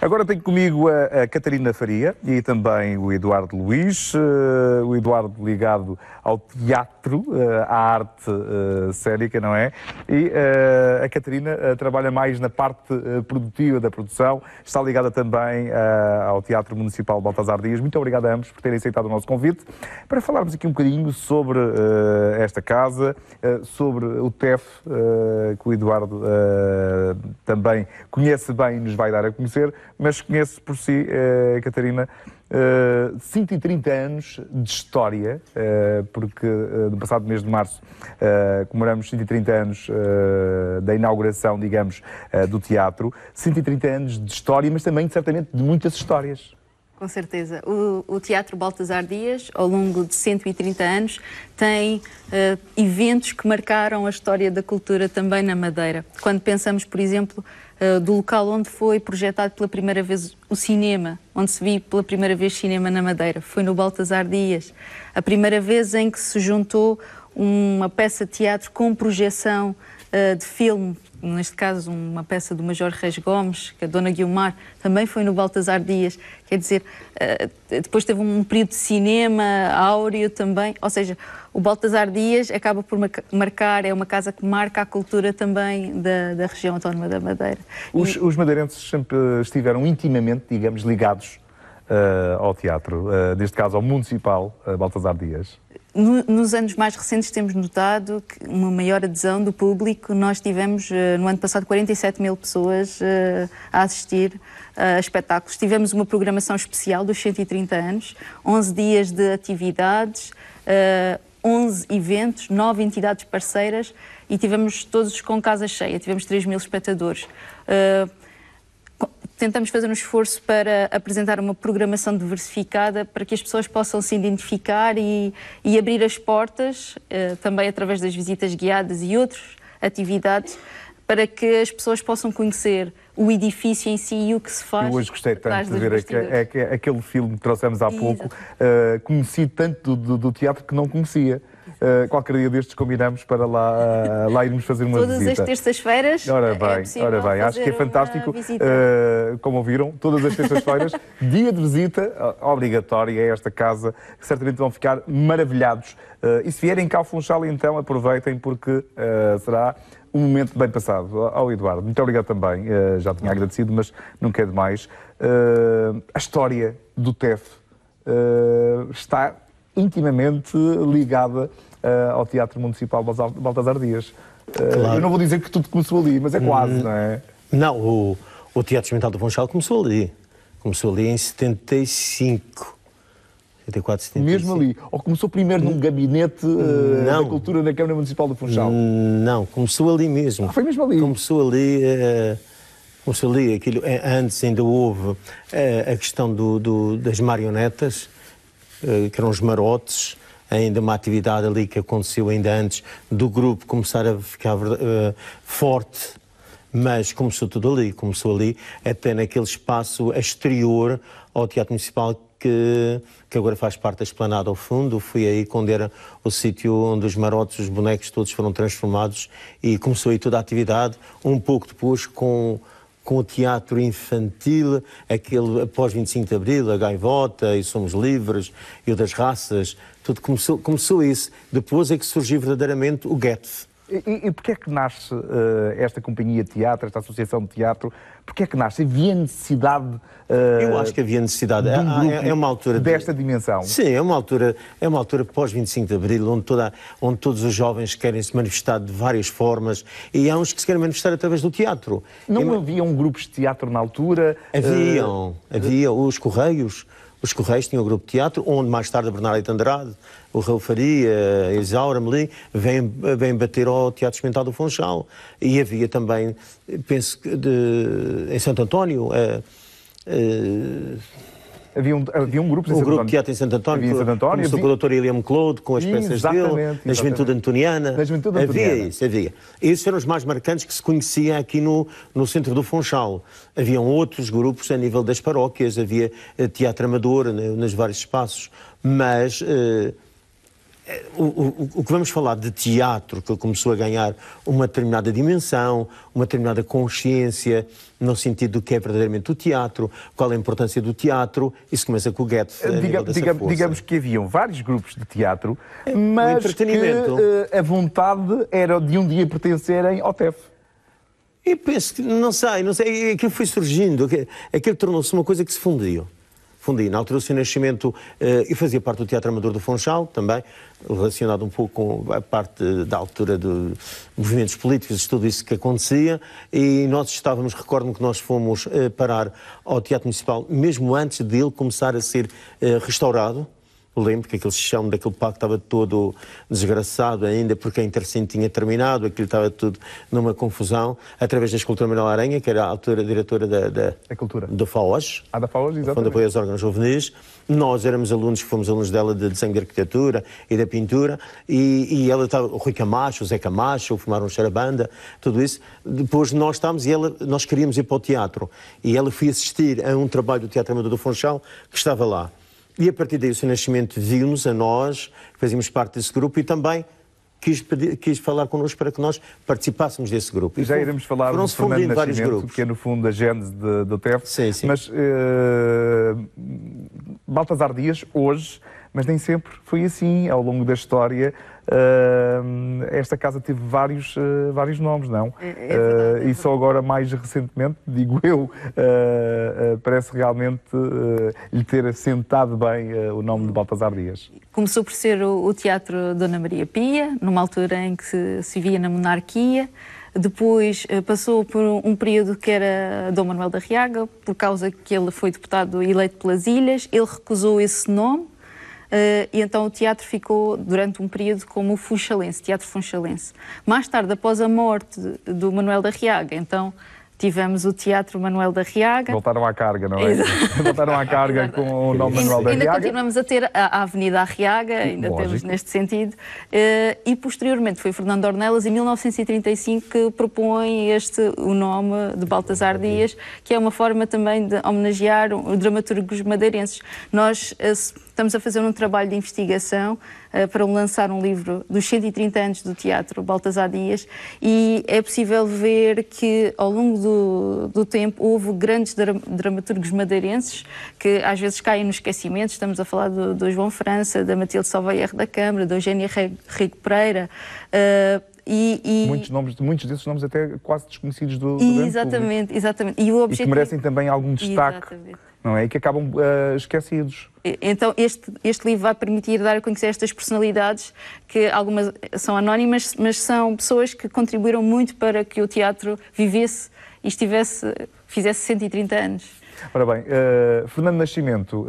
Agora tenho comigo a Catarina Faria e também o Eduardo Luís, o Eduardo ligado ao teatro, à arte cênica, não é? E a Catarina trabalha mais na parte produtiva da produção, está ligada também ao Teatro Municipal Baltasar Dias. Muito obrigado a ambos por terem aceitado o nosso convite para falarmos aqui um bocadinho sobre esta casa, sobre o TEF, que o Eduardo também conhece bem e nos vai dar a conhecer, mas conhece por si, Catarina, 130 anos de história, porque no passado mês de março comemoramos 130 anos da inauguração, digamos, do teatro. 130 anos de história, mas também, certamente, de muitas histórias. Com certeza. O Teatro Baltasar Dias, ao longo de 130 anos, tem eventos que marcaram a história da cultura também na Madeira. Quando pensamos, por exemplo, do local onde foi projetado pela primeira vez o cinema, onde se viu pela primeira vez cinema na Madeira, foi no Baltasar Dias. A primeira vez em que se juntou uma peça de teatro com projeção de filme, neste caso uma peça do Major Reis Gomes, que a Dona Guiomar, também foi no Baltasar Dias. Quer dizer, depois teve um período de cinema áureo também, ou seja, o Baltasar Dias acaba por marcar, é uma casa que marca a cultura também da região autónoma da Madeira. Os madeirenses sempre estiveram intimamente, digamos, ligados ao teatro, neste caso ao Municipal Baltasar Dias. Nos anos mais recentes temos notado que uma maior adesão do público. Nós tivemos, no ano passado, 47 mil pessoas a assistir a espetáculos. Tivemos uma programação especial dos 130 anos, 11 dias de atividades, 11 eventos, 9 entidades parceiras e tivemos todos com casa cheia, tivemos 3 mil espectadores. Tentamos fazer um esforço para apresentar uma programação diversificada para que as pessoas possam se identificar e abrir as portas, também através das visitas guiadas e outras atividades, para que as pessoas possam conhecer o edifício em si e o que se faz. Eu hoje gostei tanto de ver aquele filme que trouxemos há pouco, conheci tanto do teatro que não conhecia. Qualquer dia destes combinamos para lá irmos fazer uma visita. Todas as terças-feiras. Ora bem, acho que é fantástico. Como ouviram, todas as terças-feiras, dia de visita obrigatória a esta casa, que certamente vão ficar maravilhados. E se vierem cá ao Funchal, então aproveitem, porque será um momento bem passado. Ao Eduardo, muito obrigado também. Já tinha agradecido, mas não quero mais. A história do TEF está intimamente ligada ao Teatro Municipal Baltasar Dias. Claro. Eu não vou dizer que tudo começou ali, mas é quase, não é? Não, o Teatro Experimental do Funchal começou ali. Começou ali em 75. 74, 75. Mesmo ali? Ou começou primeiro num gabinete da cultura da Câmara Municipal do Funchal? Não, começou ali mesmo. Foi mesmo ali? Começou ali, aquilo, antes ainda houve a questão das marionetas, que eram os marotes, ainda uma atividade ali que aconteceu ainda antes do grupo começar a ficar forte, mas começou tudo ali, até naquele espaço exterior ao Teatro Municipal que agora faz parte da esplanada ao fundo. Fui aí quando era o sítio onde os marotes, os bonecos todos foram transformados e começou aí toda a atividade, um pouco depois com o teatro infantil, aquele após 25 de Abril, a Gaivota, e Somos Livres, e o das Raças, tudo começou isso. Depois é que surgiu verdadeiramente o Goethe. E porquê é que nasce esta companhia de teatro, esta associação de teatro? Porquê é que nasce? Havia necessidade... Eu acho que havia necessidade. É uma altura desta dimensão. Sim, é uma altura pós 25 de Abril, onde todos os jovens querem se manifestar de várias formas, e há uns que se querem manifestar através do teatro. Não haviam grupos de teatro na altura? Havia os Correios. Os Correios tinham um grupo de teatro, onde mais tarde a Bernardo Andrade, o Raul Faria, a Isaura Melim, vêm bater ao Teatro Experimental do Funchal. E havia também, penso que em Santo António... Havia um grupo de teatro em Santo António, começou com o Dr. William Claude, com as peças dele, na Juventude Antoniana. Havia isso. Esses eram os mais marcantes que se conhecia aqui no centro do Funchal. Haviam outros grupos a nível das paróquias, havia teatro amador nos vários espaços, mas o que vamos falar de teatro, que começou a ganhar uma determinada dimensão, uma determinada consciência, no sentido do que é verdadeiramente o teatro, qual é a importância do teatro, isso começa com o Goethe. Digamos que haviam vários grupos de teatro, mas que a vontade era de um dia pertencerem ao TEF. E penso que, não sei, aquilo foi surgindo, aquilo tornou-se uma coisa que se fundiu. Na altura do seu nascimento, eu fazia parte do Teatro Amador do Funchal, também, relacionado um pouco com a parte da altura de movimentos políticos, de tudo isso que acontecia, e nós estávamos, recordo-me que nós fomos parar ao Teatro Municipal, mesmo antes dele começar a ser restaurado. Lembro que aquele chão daquele palco estava todo desgraçado ainda, porque a Intercine tinha terminado, aquilo estava tudo numa confusão, através da escultura Manuela Aranha, que era a altura diretora da cultura. Do FAOS. Da FAOS, exatamente. Fundo de Apoio aos Órgãos Juvenis. Nós éramos alunos, fomos alunos dela de desenho de arquitetura e da pintura, e ela estava, o Rui Camacho, o Zé Camacho, fumaram charabanda, tudo isso. Depois nós estávamos, nós queríamos ir para o teatro, e ela foi assistir a um trabalho do Teatro Amador do Funchal, que estava lá. E a partir daí o seu nascimento viu-nos a nós, fazíamos parte desse grupo, e também quis falar connosco para que nós participássemos desse grupo. E já iremos falar do Fernando Nascimento, que é no fundo a gênese do TEF. Sim. Mas Baltasar Dias, hoje, mas nem sempre foi assim ao longo da história. Esta casa teve vários nomes, não? Verdade, e só agora, mais recentemente, digo eu, parece realmente lhe ter assentado bem o nome de Baltasar Dias. Começou por ser o Teatro Dona Maria Pia, numa altura em que se via na monarquia. Depois passou por um período que era Dom Manuel da Arriaga, por causa que ele foi deputado eleito pelas Ilhas. Ele recusou esse nome. E então o teatro ficou durante um período como o Funchalense, Teatro Funchalense. Mais tarde, após a morte do Manuel da Arriaga, então tivemos o Teatro Manuel da Arriaga. Voltaram à carga, não é? Voltaram à carga com o nome Manuel da Arriaga. Ainda continuamos a ter a Avenida Arriaga, ainda Lógico. temos neste sentido. E posteriormente foi Fernando Ornelas, em 1935, que propõe o nome de Baltasar Dias, que é uma forma também de homenagear os dramaturgos madeirenses. Nós estamos a fazer um trabalho de investigação para lançar um livro dos 130 anos do teatro Baltasar Dias, e é possível ver que ao longo do tempo houve grandes dramaturgos madeirenses que às vezes caem no esquecimento. Estamos a falar do João França, da Matilde Salvaierre da Câmara, da Eugénia Rego Pereira. Muitos desses nomes até quase desconhecidos do grande exatamente. E que merecem também algum destaque. Não é? E que acabam esquecidos. Então este livro vai permitir dar a conhecer estas personalidades, que algumas são anónimas, mas são pessoas que contribuíram muito para que o teatro vivesse e fizesse 130 anos. Ora bem, Fernando Nascimento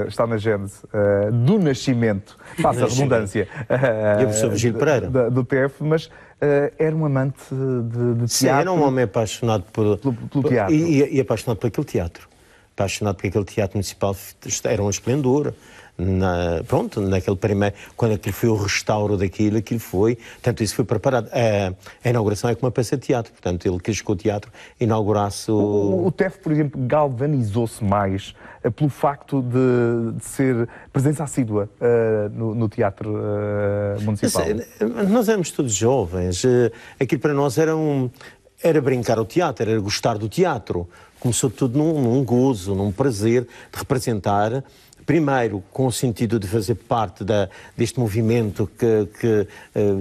está na gênese do nascimento, passa a redundância, do TEF, mas era um amante de teatro. Sim, era um homem apaixonado pelo teatro. E apaixonado por aquele teatro. Apaixonado por aquele teatro municipal, era um esplendor. Naquele primeiro, quando aquilo foi o restauro daquilo, aquilo foi, portanto, isso foi preparado. A inauguração é como uma peça de teatro, portanto, ele quis que o teatro inaugurasse o TEF, por exemplo, galvanizou-se mais pelo facto de ser presença assídua no teatro municipal. Nós éramos todos jovens, aquilo para nós era brincar ao teatro, era gostar do teatro. Começou tudo num gozo, num prazer de representar, primeiro com o sentido de fazer parte deste movimento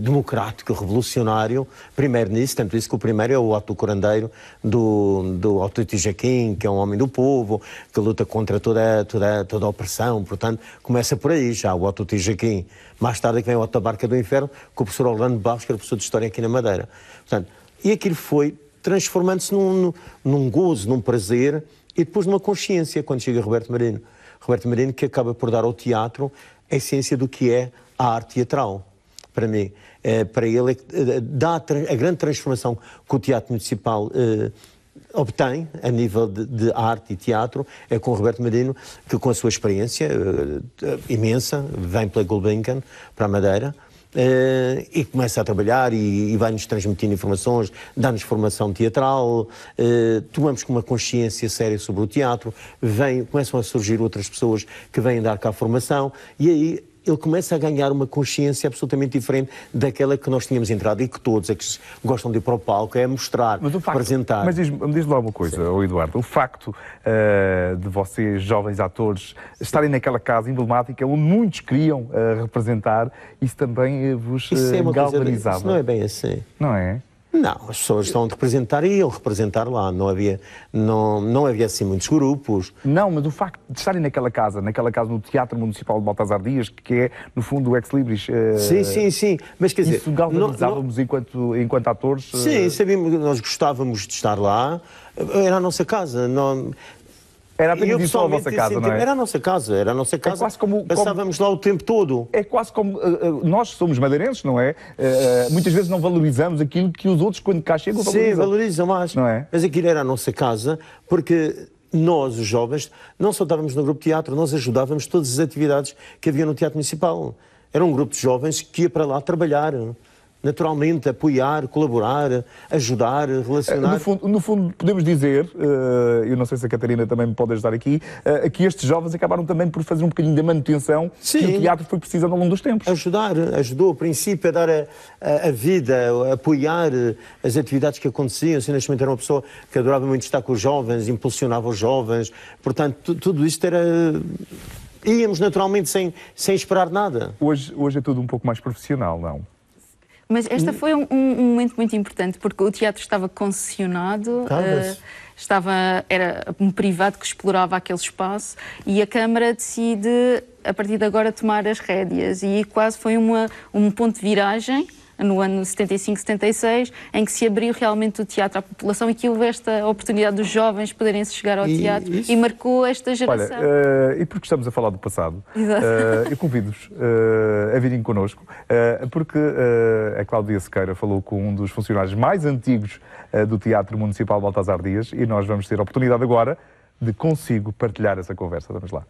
democrático, revolucionário, primeiro nisso, tanto isso que o primeiro é o Otto do Curandeiro, do Otto de Jaquim, que é um homem do povo, que luta contra toda a opressão, portanto, começa por aí já, o Otto de Jaquim. Mais tarde é que vem o Otto da Barca do Inferno, com o professor Orlando Barros, que era professor de História aqui na Madeira. Portanto, e aquilo foi transformando-se num gozo, num prazer, e depois numa consciência, quando chega Roberto Marino. Roberto Marino, que acaba por dar ao teatro a essência do que é a arte teatral. Para mim, para ele, dá a grande transformação que o Teatro Municipal obtém a nível de arte e teatro, é com o Roberto Marino, que com a sua experiência imensa, vem pela Gulbenkian para a Madeira, e começa a trabalhar e vai-nos transmitindo informações, dá-nos formação teatral, tomamos com uma consciência séria sobre o teatro, começam a surgir outras pessoas que vêm dar cá a formação, e aí ele começa a ganhar uma consciência absolutamente diferente daquela que nós tínhamos entrado e que todos é que gostam de ir para o palco, é mostrar, apresentar. Mas diz-me lá uma coisa, Eduardo, o facto de vocês, jovens atores, estarem naquela casa emblemática onde muitos queriam representar, isso também vos galvanizava? Isso não é bem assim. Não é? Não, as pessoas estão a representar e iam representar lá. Não havia assim muitos grupos. Não, mas o facto de estarem naquela casa no Teatro Municipal de Baltasar Dias, que é, no fundo, o Ex Libris... Sim. Mas quer dizer... Isso galvanizávamos enquanto atores? Sim, sabíamos que nós gostávamos de estar lá. Era a nossa casa. Era apenas isso a vossa casa, não é? Era a nossa casa. É quase como... Passávamos lá o tempo todo. É quase como... nós somos madeirenses, não é? Muitas vezes não valorizamos aquilo que os outros, quando cá chegam, valorizam. Sim, valorizam mais. Não é? Mas aquilo era a nossa casa, porque nós, os jovens, não só estávamos no grupo de teatro, nós ajudávamos todas as atividades que havia no Teatro Municipal. Era um grupo de jovens que ia para lá trabalhar. Naturalmente, apoiar, colaborar, ajudar, relacionar. No fundo, podemos dizer, eu não sei se a Catarina também me pode ajudar aqui, que estes jovens acabaram também por fazer um bocadinho da manutenção que o teatro foi precisando ao longo dos tempos. Ajudou, ao princípio, a dar a vida, a apoiar as atividades que aconteciam. Assim, neste momento era uma pessoa que adorava muito estar com os jovens, impulsionava os jovens. Portanto, tudo isto era... Íamos naturalmente sem esperar nada. Hoje é tudo um pouco mais profissional, não? Mas esta foi um momento muito importante, porque o teatro estava concessionado, era um privado que explorava aquele espaço e a Câmara decide, a partir de agora, tomar as rédeas. E quase foi um ponto de viragem, no ano 75, 76, em que se abriu realmente o teatro à população e que houve esta oportunidade dos jovens poderem se chegar ao teatro e marcou esta geração. Olha, e porque estamos a falar do passado, eu convido-vos a virem connosco, porque a Cláudia Sequeira falou com um dos funcionários mais antigos do Teatro Municipal de Baltasar Dias e nós vamos ter a oportunidade agora de consigo partilhar essa conversa. Vamos lá.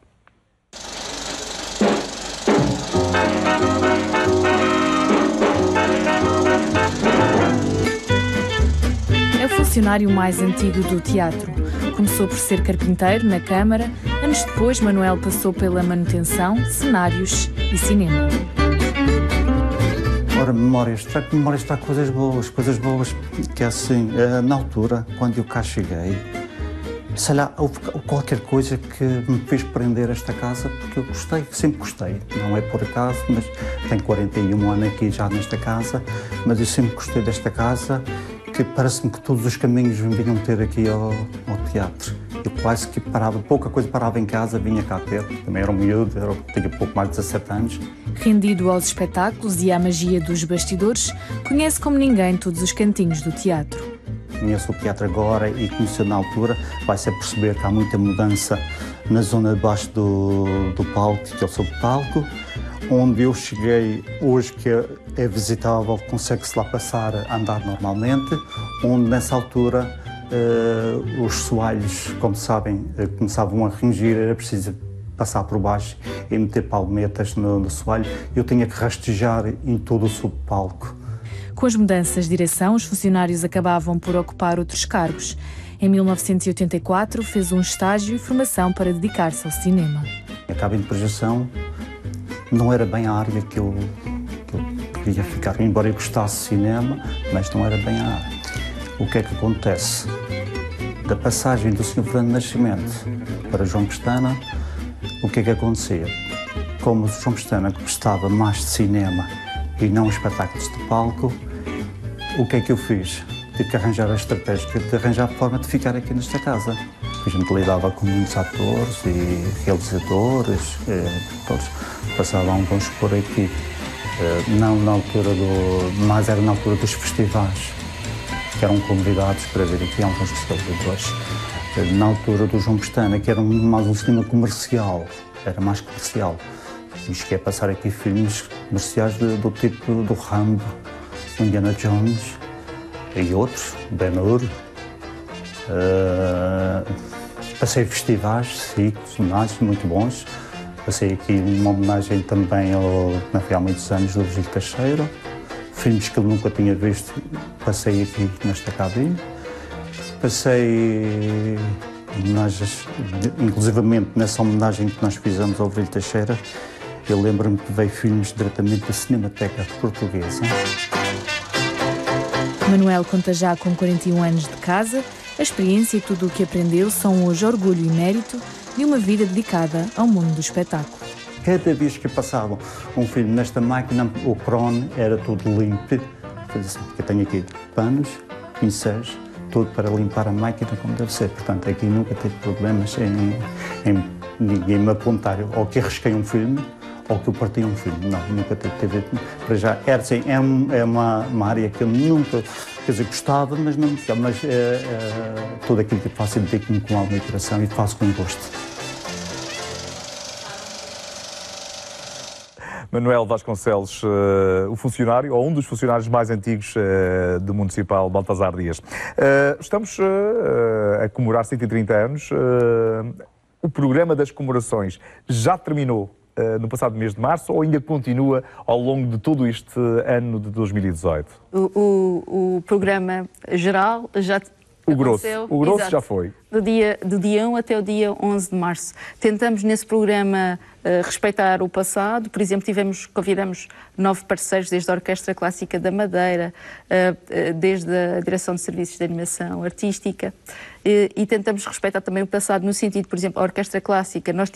É o funcionário mais antigo do teatro. Começou por ser carpinteiro na Câmara. Anos depois, Manuel passou pela manutenção, cenários e cinema. Ora, memórias para coisas boas que é assim, na altura, quando eu cá cheguei, sei lá, houve qualquer coisa que me fez prender esta casa, porque eu gostei, sempre gostei, não é por acaso, mas tenho 41 anos aqui já nesta casa, mas eu sempre gostei desta casa, que parece-me que todos os caminhos me vinham ter aqui ao teatro. Eu quase que parava, pouca coisa parava em casa, vinha cá ter, também era um miúdo, tinha pouco mais de 17 anos. Rendido aos espetáculos e à magia dos bastidores, conhece como ninguém todos os cantinhos do teatro. Conheço o teatro agora e conheci na altura, vai-se a perceber que há muita mudança na zona de baixo do palco, que é o subpalco, onde eu cheguei hoje, que é visitável, consegue-se lá passar a andar normalmente, onde nessa altura os soalhos, como sabem, começavam a ringir, era preciso passar por baixo e meter palmetas no soalho. Eu tinha que rastejar em todo o subpalco. Com as mudanças de direção, os funcionários acabavam por ocupar outros cargos. Em 1984, fez um estágio e formação para dedicar-se ao cinema. A cabine de projeção não era bem a área que eu queria ficar, embora eu gostasse de cinema, mas não era bem a área. O que é que acontece? Da passagem do Sr. Fernando Nascimento para João Pestana, o que é que acontecia? Como o João Pestana gostava mais de cinema e não espetáculos de palco, o que é que eu fiz? Tive que arranjar a estratégia, de arranjar a forma de ficar aqui nesta casa. A gente lidava com muitos atores e realizadores, todos passavam uns por aqui, não na altura mas era na altura dos festivais, que eram convidados para vir aqui alguns realizadores. Na altura do João Pestana, que era mais um cinema comercial, era mais comercial. E cheguei a passar aqui filmes comerciais do tipo do Rambo, Indiana Jones e outros, Ben-Hur. Passei festivais, sim, homenagens muito bons. Passei aqui uma homenagem também há muitos anos do Virgílio Teixeira. Filmes que eu nunca tinha visto, passei aqui nesta cabine. Passei homenagens, inclusivamente nessa homenagem que nós fizemos ao Virgílio Teixeira, Eu lembro-me que veio filmes diretamente da Cinemateca Portuguesa. Manuel conta já com 41 anos de casa. A experiência e tudo o que aprendeu são hoje orgulho e mérito de uma vida dedicada ao mundo do espetáculo. Cada vez que passava um filme nesta máquina, o crone era tudo limpo. Eu tenho aqui panos, pincéis, tudo para limpar a máquina como deve ser. Portanto, aqui nunca teve problemas em ninguém me apontar ou que arrisquei um filme ou que eu parti um filme. Não, nunca teve. Para já, é uma área que eu nunca, quer dizer, gostava, mas não mas tudo aquilo que faço, eu dedico-me com alma e coração e faço com gosto. Manuel Vasconcelos, o funcionário, ou um dos funcionários mais antigos do Municipal Baltasar Dias. Estamos a comemorar 130 anos. O programa das comemorações já terminou no passado mês de março ou ainda continua ao longo de todo este ano de 2018? O programa geral já O grosso exato, já foi. Do dia 1 até o dia 11 de março. Tentamos nesse programa respeitar o passado. Por exemplo, convidamos 9 parceiros, desde a Orquestra Clássica da Madeira, desde a Direção de Serviços de Animação Artística, e tentamos respeitar também o passado no sentido, por exemplo, a Orquestra Clássica. Nós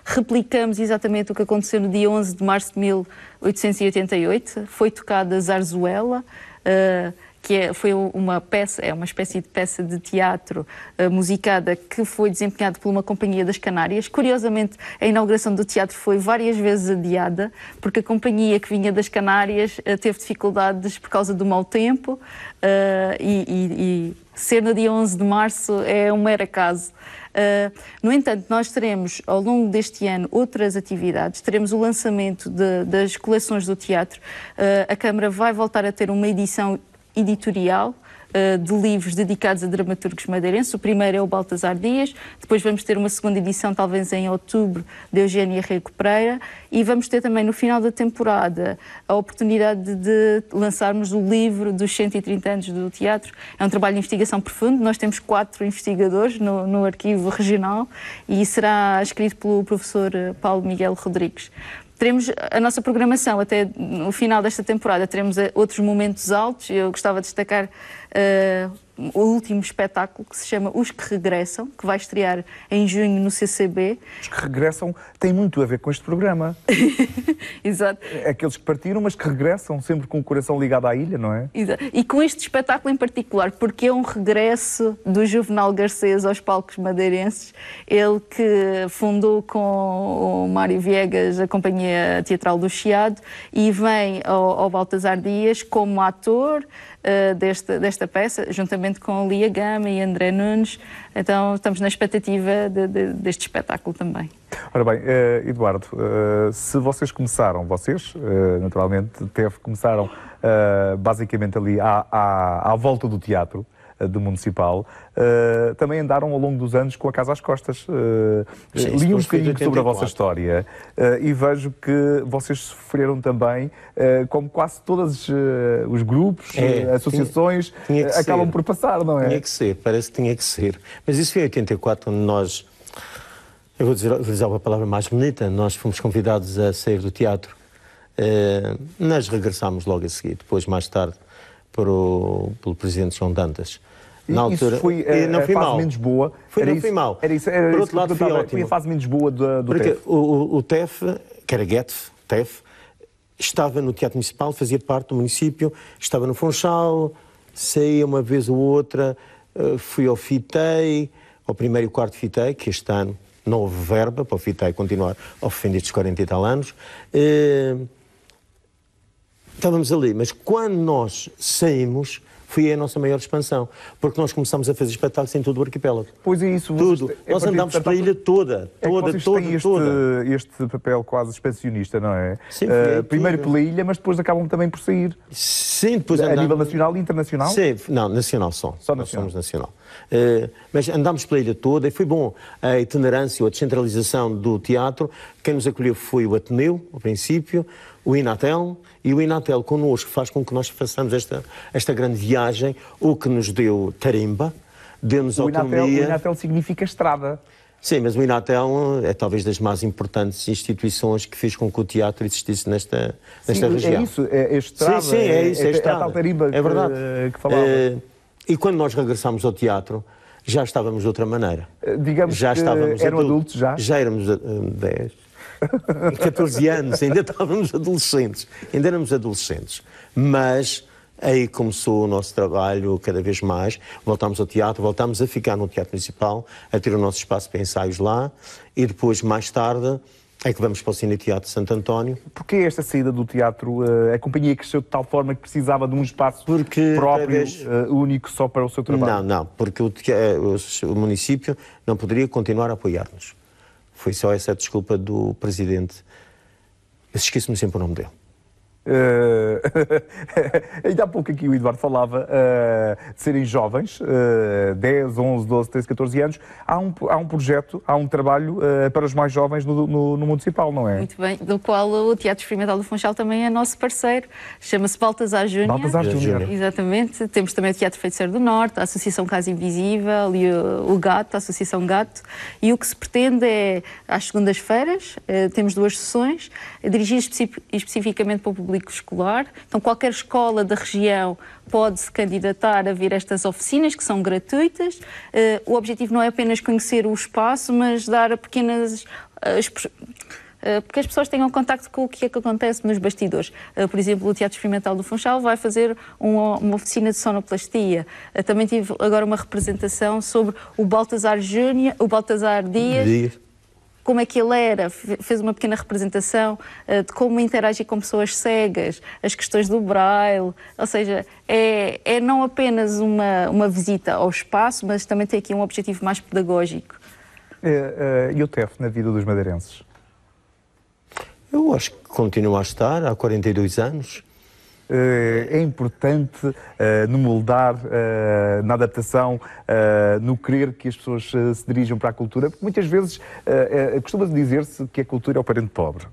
replicamos exatamente o que aconteceu no dia 11 de março de 1888. Foi tocada Zarzuela, foi uma peça, é uma espécie de peça de teatro musicada que foi desempenhada por uma companhia das Canárias. Curiosamente, a inauguração do teatro foi várias vezes adiada, porque a companhia que vinha das Canárias teve dificuldades por causa do mau tempo e ser no dia 11 de março é um mero acaso. No entanto, nós teremos, ao longo deste ano, outras atividades. Teremos o lançamento das coleções do teatro. A Câmara vai voltar a ter uma edição editorial de livros dedicados a dramaturgos madeirenses. O primeiro é o Baltasar Dias, depois vamos ter uma segunda edição, talvez em outubro, de Eugénia Rego Pereira, e vamos ter também no final da temporada a oportunidade de lançarmos o livro dos 130 anos do teatro. É um trabalho de investigação profundo, nós temos 4 investigadores no arquivo regional e será escrito pelo professor Paulo Miguel Rodrigues. Teremos a nossa programação até no final desta temporada, teremos outros momentos altos. Eu gostava de destacar o último espetáculo que se chama Os que Regressam, que vai estrear em junho no CCB. Os que regressam têm muito a ver com este programa. Exato. Aqueles que partiram, mas que regressam sempre com o coração ligado à ilha, não é? Exato. E com este espetáculo em particular, porque é um regresso do Juvenal Garcês aos palcos madeirenses. Ele que fundou com o Mário Viegas a Companhia Teatral do Chiado e vem ao Baltasar Dias como ator desta peça, juntamente com Lia Gama e André Nunes. Então estamos na expectativa deste espetáculo também. Ora bem, Eduardo, se vocês naturalmente, começaram basicamente ali à volta do teatro do Municipal, também andaram ao longo dos anos com a casa às costas. Li um bocadinho sobre a vossa história e vejo que vocês sofreram também, como quase todos os grupos, associações, acabam por passar, não é? Tinha que ser, parece que tinha que ser. Mas isso foi em 84, onde nós, eu vou utilizar uma palavra mais bonita, nós fomos convidados a sair do teatro. Nós regressámos logo a seguir, depois mais tarde, pelo Presidente João Dantas. Na altura, isso foi a fase menos boa? Não foi mal. Por outro lado, foi ótimo. Foi a fase menos boa do Porque TEF. O TEF, que era TEF, estava no Teatro Municipal, fazia parte do município, estava no Funchal, saía uma vez ou outra, fui ao FITEI, ao primeiro e quarto FITEI, que este ano não houve verba para o FITEI continuar ao fim destes 40 e tal anos. Estávamos ali, mas quando nós saímos, foi a nossa maior expansão, porque nós começámos a fazer espetáculos em todo o arquipélago. Pois é isso. Tudo. Nós andámos pela ilha toda. Este papel quase expansionista, não é? Sim, primeiro pela ilha, mas depois acabam também por sair. Sim, depois a nível nacional e internacional? Sim, não, nacional só. Nós somos nacional. Mas andámos pela ilha toda e foi bom a itinerância, a descentralização do teatro. Quem nos acolheu foi o Ateneu, ao princípio, o Inatel, e o Inatel connosco faz com que nós façamos esta grande viagem, o que nos deu tarimba, deu-nos autonomia. O Inatel significa estrada. Sim, mas o Inatel é talvez das mais importantes instituições que fez com que o teatro existisse nesta região. É isso, é estrada, sim, é isso, é a estrada. tal tarimba É verdade. que falava. E quando nós regressámos ao teatro, já estávamos de outra maneira. Digamos já que estávamos eram adultos já? Já éramos 10, 14 anos, ainda estávamos adolescentes. Ainda éramos adolescentes. Mas aí começou o nosso trabalho cada vez mais. Voltámos ao teatro, voltámos a ficar no Teatro Municipal, a ter o nosso espaço para ensaios lá. E depois, mais tarde, é que vamos para o Cine Teatro Santo António. Porquê esta saída do teatro? A companhia cresceu de tal forma que precisava de um espaço próprio, único, só para o seu trabalho? Não, porque o município não poderia continuar a apoiar-nos. Foi só essa a desculpa do presidente. Eu esqueço-me sempre o nome dele. Ainda há pouco aqui o Eduardo falava de serem jovens, 10, 11, 12, 13, 14 anos. Há um projeto, há um trabalho para os mais jovens no Municipal, não é? Muito bem, do qual o Teatro Experimental do Funchal também é nosso parceiro. Chama-se Baltasar Júnior. Baltasar Júnior. Exatamente. Temos também o Teatro Feiticeiro do Norte, a Associação Casa Invisível e o Gato, a Associação Gato. E o que se pretende é, às segundas-feiras, temos 2 sessões, dirigidas especificamente para o público escolar. Então, qualquer escola da região pode se candidatar a vir a estas oficinas, que são gratuitas. O objetivo não é apenas conhecer o espaço, mas dar pequenas... porque as pessoas tenham contacto com o que é que acontece nos bastidores. Por exemplo, o Teatro Experimental do Funchal vai fazer uma oficina de sonoplastia. Também tive agora uma representação sobre o Baltasar Júnior, o Baltasar Dias. Como é que ele era, fez uma pequena representação de como interagir com pessoas cegas, as questões do braille, ou seja, é não apenas uma visita ao espaço, mas também tem aqui um objetivo mais pedagógico. E o TEF na vida dos madeirenses? Eu acho que continua a estar há 42 anos. É importante no moldar, na adaptação, no querer que as pessoas se dirijam para a cultura, porque muitas vezes costuma-se dizer-se que a cultura é o parente pobre.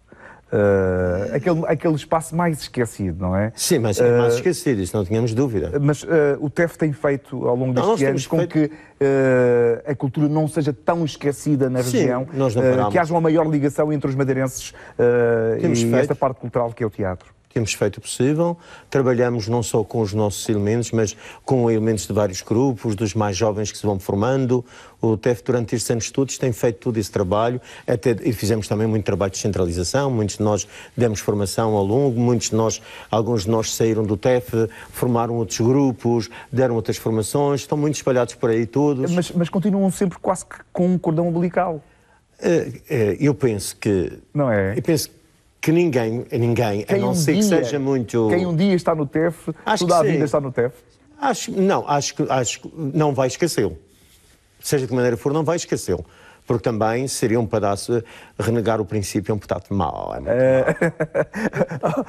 Aquele espaço mais esquecido, não é? Sim, mas é mais esquecido, isso não tínhamos dúvida. Mas o TEF tem feito ao longo destes anos com que a cultura não seja tão esquecida na região, que haja uma maior ligação entre os madeirenses e esta parte cultural que é o teatro. Temos feito o possível, trabalhamos não só com os nossos elementos, mas com elementos de vários grupos, dos mais jovens que se vão formando. O TEF, durante estes anos todos, tem feito todo esse trabalho, e fizemos também muito trabalho de centralização, muitos de nós demos formação ao longo, alguns de nós saíram do TEF, formaram outros grupos, deram outras formações, estão muito espalhados por aí todos. Mas continuam sempre quase que com um cordão umbilical. Eu penso que... Não é? Eu penso que ninguém, a não ser que seja muito... Quem um dia está no TEF, toda a vida está no TEF? Acho que não vai esquecê-lo. Seja de que maneira for, não vai esquecê-lo. Porque também seria um pedaço, renegar o princípio é um pedaço mau.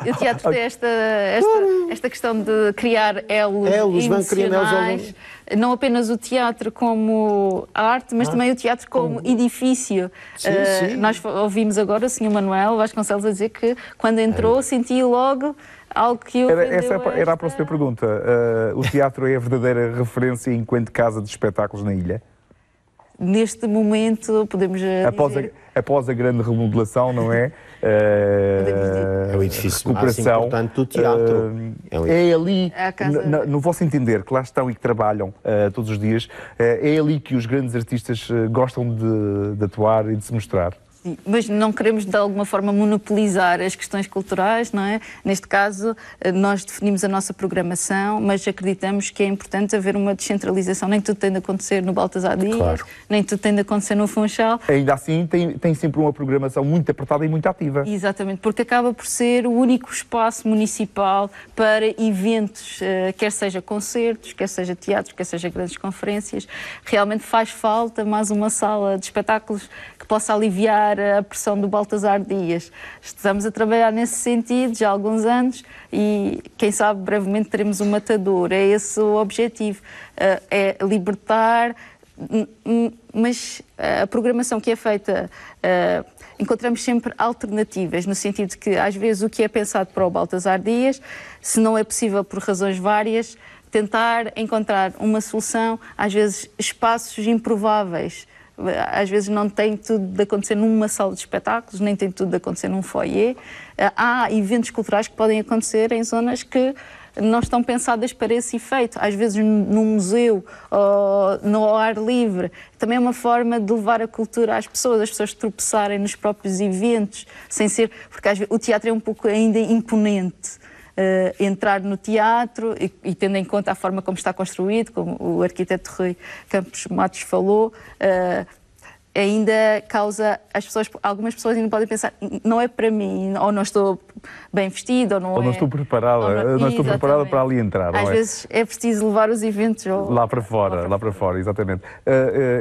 O teatro tem esta questão de criar elos emocionais. Não apenas o teatro como arte, mas também o teatro como edifício. Sim. Nós ouvimos agora o Sr. Manuel Vasconcelos a dizer que quando entrou sentia logo algo que eu... Era a próxima pergunta. O teatro é a verdadeira referência enquanto casa de espetáculos na ilha? Neste momento, podemos dizer... Após a grande remodelação, não é? É o edifício mais importante do teatro. É ali, no vosso entender, que lá estão e que trabalham todos os dias, é ali que os grandes artistas gostam de atuar e de se mostrar. Sim, mas não queremos de alguma forma monopolizar as questões culturais, não é? Neste caso, nós definimos a nossa programação, mas acreditamos que é importante haver uma descentralização. Nem tudo tem de acontecer no Baltasar Dias, nem tudo tem de acontecer no Funchal. Ainda assim, tem sempre uma programação muito apertada e muito ativa. Exatamente, porque acaba por ser o único espaço municipal para eventos, quer seja concertos, quer seja teatros, quer seja grandes conferências. Realmente faz falta mais uma sala de espetáculos que possa aliviar a pressão do Baltasar Dias. Estamos a trabalhar nesse sentido já há alguns anos e, quem sabe, brevemente teremos um matador. É esse o objetivo, é libertar, mas a programação que é feita, encontramos sempre alternativas, no sentido de que, às vezes, o que é pensado para o Baltasar Dias, se não é possível por razões várias, tentar encontrar uma solução, às vezes espaços improváveis, Às vezes não tem tudo de acontecer numa sala de espetáculos, nem tem tudo de acontecer num foyer. Há eventos culturais que podem acontecer em zonas que não estão pensadas para esse efeito. Às vezes num museu ou no ar livre. Também é uma forma de levar a cultura às pessoas, as pessoas tropeçarem nos próprios eventos, sem ser... Porque às vezes o teatro é um pouco ainda imponente. Entrar no teatro e tendo em conta a forma como está construído, como o arquiteto Rui Campos Matos falou, ainda causa algumas pessoas ainda podem pensar, não é para mim, ou não estou bem vestido, ou não estou preparada, não estou preparada para ali entrar. Às vezes é preciso levar os eventos lá para fora, exatamente.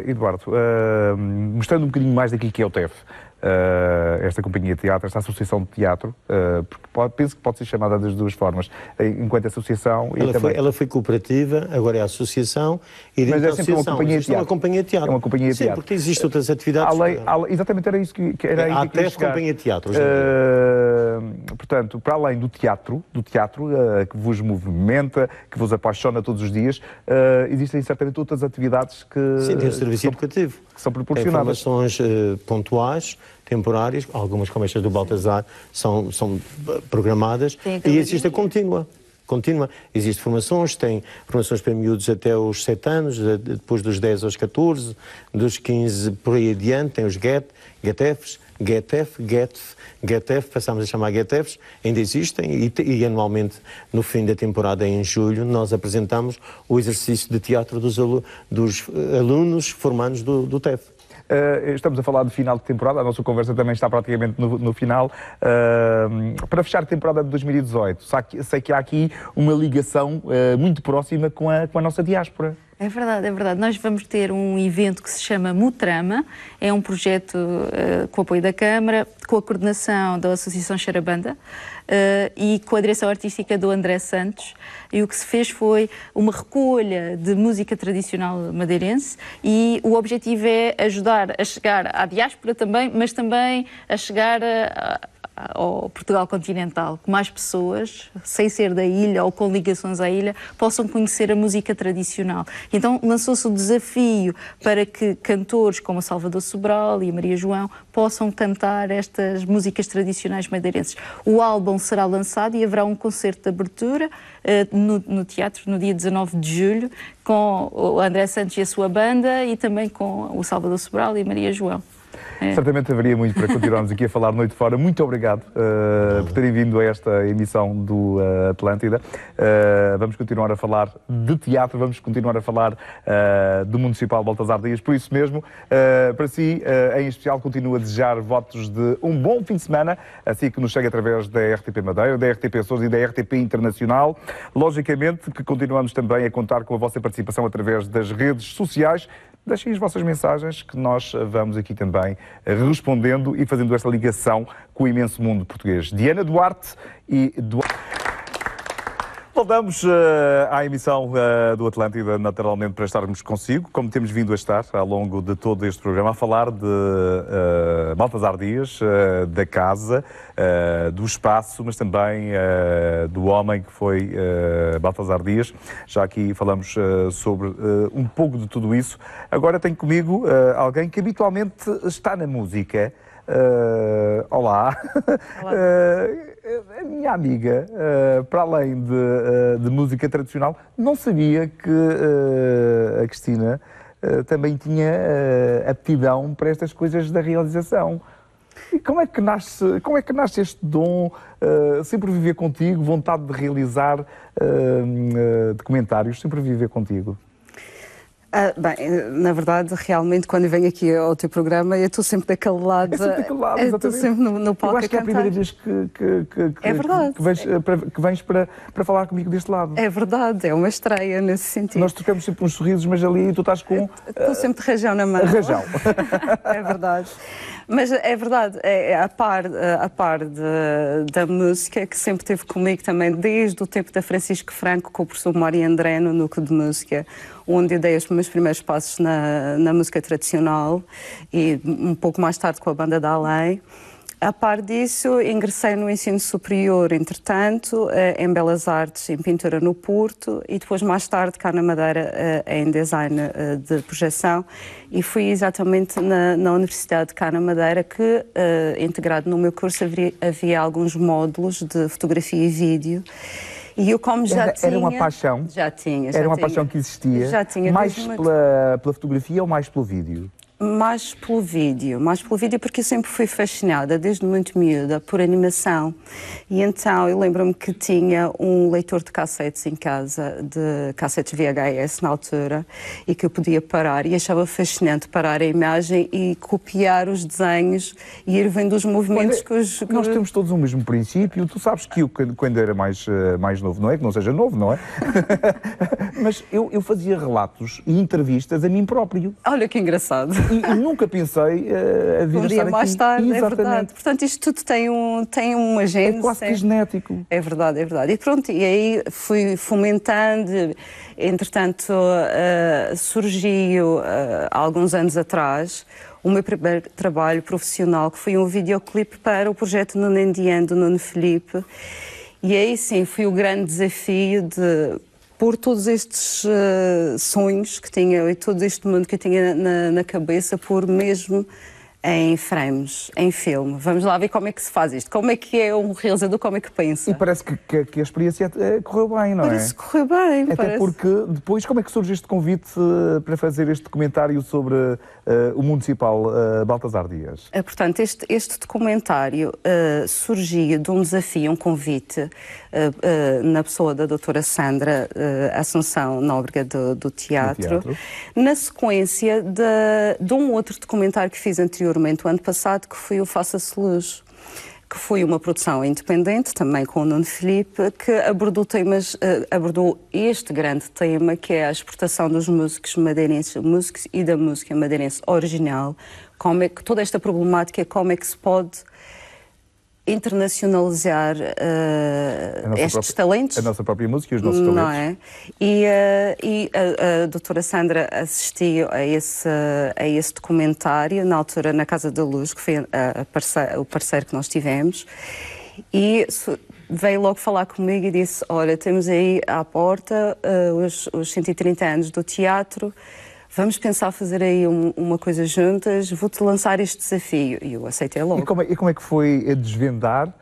Eduardo, mostrando um bocadinho mais daquilo que é o TEF, esta companhia de teatro, esta associação de teatro, porque penso que pode ser chamada das duas formas, enquanto associação e também... Ela foi cooperativa, agora é associação, e mas é sempre uma companhia de teatro. Uma companhia de teatro. É uma companhia de teatro. Sim, porque existem outras atividades. Exatamente, era isso que era aí que chegar. Companhia de teatro. Portanto, para além do teatro que vos movimenta, que vos apaixona todos os dias, existem certamente outras atividades que... Sim, tem o serviço educativo. Que são proporcionadas. Tem formações pontuais, temporárias, algumas como estas do Baltazar são programadas, e existe a contínua. Existem formações, tem formações para miúdos até os 7 anos, depois dos 10 aos 14, dos 15 por aí adiante, tem os GETEFs, GETEF, passámos a chamar GETEFs, ainda existem e anualmente, no fim da temporada, em julho, nós apresentamos o exercício de teatro dos alunos formandos do TEF. Estamos a falar de final de temporada, a nossa conversa também está praticamente no final. Para fechar a temporada de 2018, sei que há aqui uma ligação muito próxima com a nossa diáspora. É verdade, é verdade. Nós vamos ter um evento que se chama Mutrama, é um projeto com o apoio da Câmara, com a coordenação da Associação Charabanda e com a direção artística do André Santos. E o que se fez foi uma recolha de música tradicional madeirense e o objetivo é ajudar a chegar à diáspora também, mas também a chegar ao Portugal continental, que mais pessoas, sem ser da ilha ou com ligações à ilha, possam conhecer a música tradicional. Então lançou-se o desafio para que cantores como Salvador Sobral e Maria João possam cantar estas músicas tradicionais madeirenses. O álbum será lançado e haverá um concerto de abertura no teatro no dia 19 de julho com o André Santos e a sua banda e também com o Salvador Sobral e Maria João. Certamente haveria muito para continuarmos aqui a falar noite fora. Muito obrigado por terem vindo a esta emissão do Atlântida. Vamos continuar a falar de teatro, vamos continuar a falar do Municipal Baltazar Dias. Por isso mesmo, para si, em especial, continuo a desejar votos de um bom fim de semana, assim que nos chega através da RTP Madeira, da RTP Açores e da RTP Internacional. Logicamente que continuamos também a contar com a vossa participação através das redes sociais. Deixem as vossas mensagens que nós vamos aqui também respondendo e fazendo esta ligação com o imenso mundo português. Diana Duarte e Duarte. Voltamos à emissão do Atlântida, naturalmente, para estarmos consigo, como temos vindo a estar ao longo de todo este programa, a falar de Baltazar Dias, da casa, do espaço, mas também do homem que foi Baltazar Dias. Já aqui falamos sobre um pouco de tudo isso. Agora tenho comigo alguém que habitualmente está na música. Olá. A minha amiga, para além de música tradicional, não sabia que a Cristina também tinha aptidão para estas coisas da realização. E como é que nasce este dom? Sempre viver contigo, vontade de realizar documentários, sempre viver contigo? Bem, na verdade, realmente, quando eu venho aqui ao teu programa, eu estou sempre daquele lado. Estou sempre no palco a cantar. Eu acho que é a primeira vez que vens para falar comigo deste lado. É verdade, é uma estreia nesse sentido. Nós trocamos sempre uns sorrisos, mas ali tu estás com... Estou sempre de rajão na mão. Rajão. É verdade. Mas é verdade, a par da música, que sempre esteve comigo também, desde o tempo da Francisco Franco, com o professor Mário André, no Núcleo de Música, onde eu dei os meus primeiros passos na música tradicional e um pouco mais tarde com a Banda da Além. A par disso, ingressei no ensino superior, entretanto, em Belas Artes, em pintura no Porto, e depois, mais tarde, cá na Madeira, em design de projeção. E fui exatamente na Universidade de cá na Madeira que, integrado no meu curso, havia alguns módulos de fotografia e vídeo. E eu, como já tinha... Era uma paixão? Já tinha. Era uma paixão que existia? Já tinha. Mais pela fotografia ou mais pelo vídeo? Mais pelo vídeo, porque eu sempre fui fascinada, desde muito miúda, por animação. E então eu lembro-me que tinha um leitor de cassetes em casa, de cassetes VHS na altura, e que eu podia parar, e achava fascinante parar a imagem e copiar os desenhos e ir vendo os movimentos que os... Nós temos todos o mesmo princípio. Tu sabes que eu, quando era mais novo, não é que não seja novo, não é? Mas eu fazia relatos e entrevistas a mim próprio. Olha que engraçado. E nunca pensei a vir a estar aqui. Mais tarde, exatamente. É verdade. Portanto, isto tudo tem uma gênese. É quase que genético. É verdade, é verdade. E pronto, e aí fui fomentando. Entretanto, surgiu, há alguns anos atrás, o meu primeiro trabalho profissional, que foi um videoclipe para o projeto Nuno Endian, do Nuno Filipe. E aí sim, foi o grande desafio de... por todos estes sonhos que tinha e todo este mundo que eu tinha na cabeça, por mesmo em frames, em filme. Vamos lá ver como é que se faz isto. Como é que é um realizador, como é que pensa. E parece que a experiência correu bem, não é? Parece que correu bem. Até porque depois, como é que surge este convite para fazer este documentário sobre o municipal Baltasar Dias? Portanto, este documentário surgiu de um desafio, um convite na pessoa da doutora Sandra Assunção Nóbrega do teatro, na sequência de um outro documentário que fiz anteriormente, o ano passado, que foi o Faça-se Luz, que foi uma produção independente, também com o Nuno Filipe, que abordou este grande tema, que é a exportação dos músicos madeirenses, músicos e da música madeirense original, como é que toda esta problemática, como é que se pode internacionalizar estes talentos. A nossa própria música e os nossos talentos. Não é? E a doutora Sandra assistiu a esse documentário, na altura na Casa da Luz, que foi o parceiro que nós tivemos, e veio logo falar comigo e disse: olha, temos aí à porta os 130 anos do teatro, vamos pensar fazer aí uma coisa juntas, vou-te lançar este desafio. E eu aceitei logo. E como é que foi a desvendar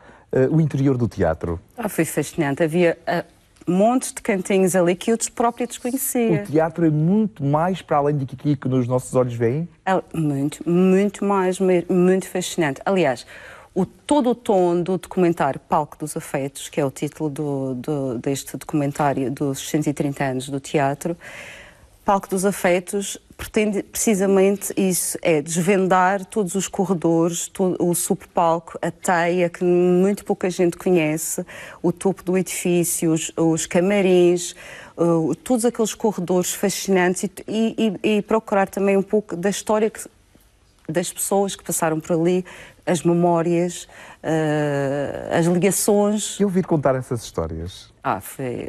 o interior do teatro? Foi fascinante. Havia montes de cantinhos ali que eu própria desconhecia. O teatro é muito mais para além de que nos nossos olhos veem? Muito mais, muito fascinante. Aliás, todo o tom do documentário Palco dos Afetos, que é o título deste documentário dos 130 anos do teatro, Palco dos Afetos pretende precisamente isso, é desvendar todos os corredores, o subpalco, a teia, que muito pouca gente conhece, o topo do edifício, os camarins, todos aqueles corredores fascinantes e procurar também um pouco da história das pessoas que passaram por ali, as memórias, as ligações. Eu ouvi-te contar essas histórias.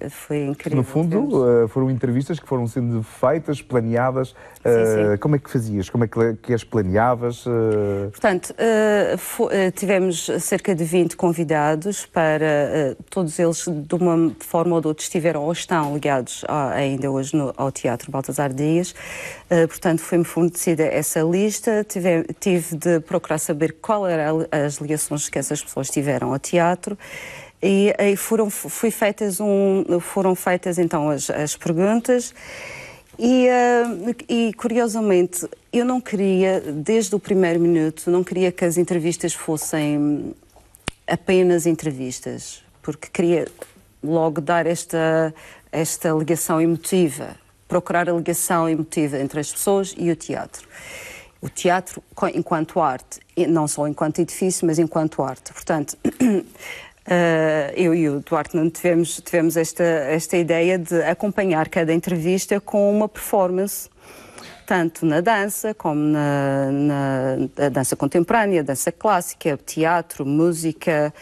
Foi incrível. No fundo, foram entrevistas que foram sendo feitas, planeadas. Sim. Como é que fazias? Como é que as planeavas? Portanto, tivemos cerca de 20 convidados para todos eles, de uma forma ou de outra, estiveram ou estão ligados ainda hoje ao Teatro Baltasar Dias. Portanto, foi-me fornecida essa lista. Tive de procurar saber qual eram as ligações que essas pessoas tiveram ao teatro. E foram feitas então as perguntas e curiosamente eu não queria, desde o primeiro minuto, não queria que as entrevistas fossem apenas entrevistas, porque queria logo dar esta ligação emotiva, procurar a ligação emotiva entre as pessoas e o teatro. O teatro enquanto arte, não só enquanto edifício, mas enquanto arte. Portanto, eu e o Duarte não tivemos esta ideia de acompanhar cada entrevista com uma performance, tanto na dança como na dança contemporânea, dança clássica, teatro, música,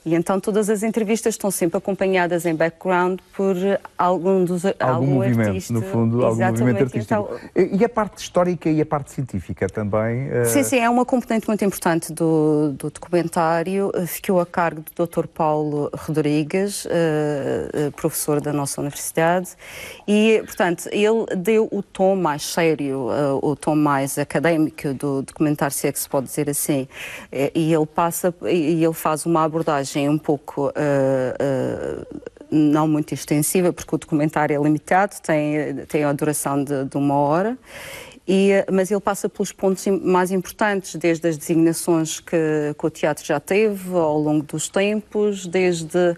E então todas as entrevistas estão sempre acompanhadas em background por algum movimento, artista. no fundo, algum movimento artístico. Então, e a parte histórica e a parte científica também? Sim, é uma componente muito importante do documentário. Ficou a cargo do Dr. Paulo Rodrigues, professor da nossa universidade, e, portanto, ele deu o tom mais sério, o tom mais académico do documentário, se é que se pode dizer assim, e ele faz uma abordagem um pouco não muito extensiva, porque o documentário é limitado, tem a duração de 1 hora, mas ele passa pelos pontos mais importantes, desde as designações que o teatro já teve ao longo dos tempos, desde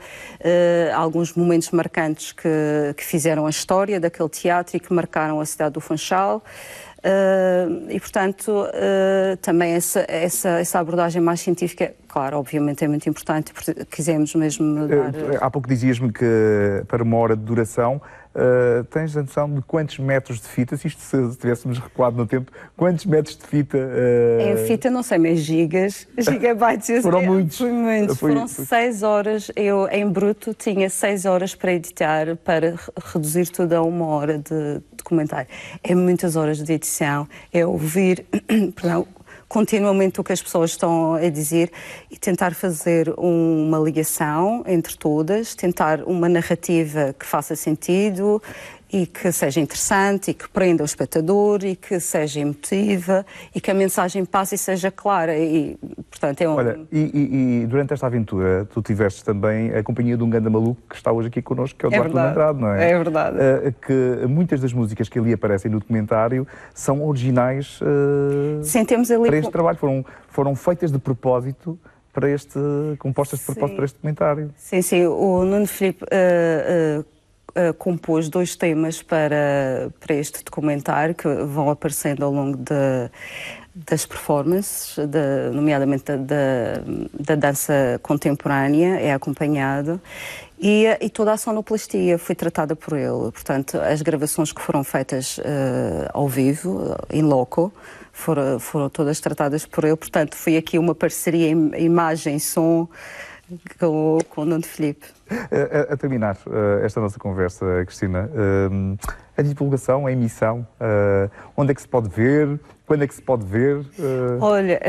alguns momentos marcantes que fizeram a história daquele teatro e que marcaram a cidade do Funchal. E, portanto, também essa abordagem mais científica, claro, obviamente é muito importante, porque quisemos mesmo dar... Há pouco dizias-me que para 1 hora de duração, tens a noção de quantos metros de fita, se tivéssemos recuado no tempo, quantos metros de fita... Em fita, não sei, mas gigabytes... Foram muitos. Foram 6 horas, eu em bruto tinha 6 horas para editar, para reduzir tudo a 1 hora de documentário. É muitas horas de edição, é ouvir, perdão, continuamente o que as pessoas estão a dizer e tentar fazer uma ligação entre todas, tentar uma narrativa que faça sentido e que seja interessante e que prenda o espectador e que seja emotiva e que a mensagem passe e seja clara e, portanto, é um... Olha, e durante esta aventura tu tiveste também a companhia de um ganda maluco que está hoje aqui connosco, que é o Duarte Andrade, não é? É verdade. Que muitas das músicas que ali aparecem no documentário são originais Temos ali para este trabalho, foram feitas de propósito para compostas de propósito para este documentário. Sim, o Nuno Filipe compôs 2 temas para este documentário que vão aparecendo ao longo das performances, nomeadamente da dança contemporânea, é acompanhado, e toda a sonoplastia foi tratada por ele. Portanto, as gravações que foram feitas ao vivo, in loco, foram todas tratadas por ele. Portanto, foi aqui uma parceria imagem-som com o Nuno Filipe. A terminar esta nossa conversa, Cristina, a divulgação, a emissão, onde é que se pode ver, quando é que se pode ver? Olha,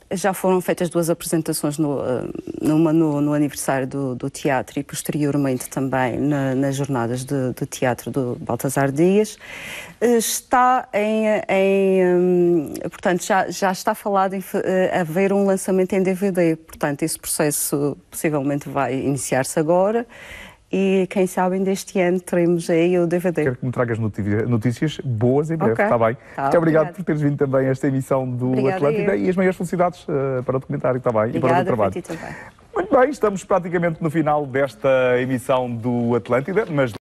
já foram feitas 2 apresentações, uma no aniversário do teatro e posteriormente também nas jornadas de teatro do Baltasar Dias. Está portanto, já está falado em haver um lançamento em DVD, portanto, esse processo possivelmente vai iniciar-se agora. E quem sabe ainda este ano teremos aí o DVD. Quero que me tragas notícias boas em breve, está bem? Muito obrigado por teres vindo também a esta emissão do Atlântida e as maiores felicidades para o documentário, está bem? Obrigada, e para o teu trabalho. também. Muito bem, estamos praticamente no final desta emissão do Atlântida, mas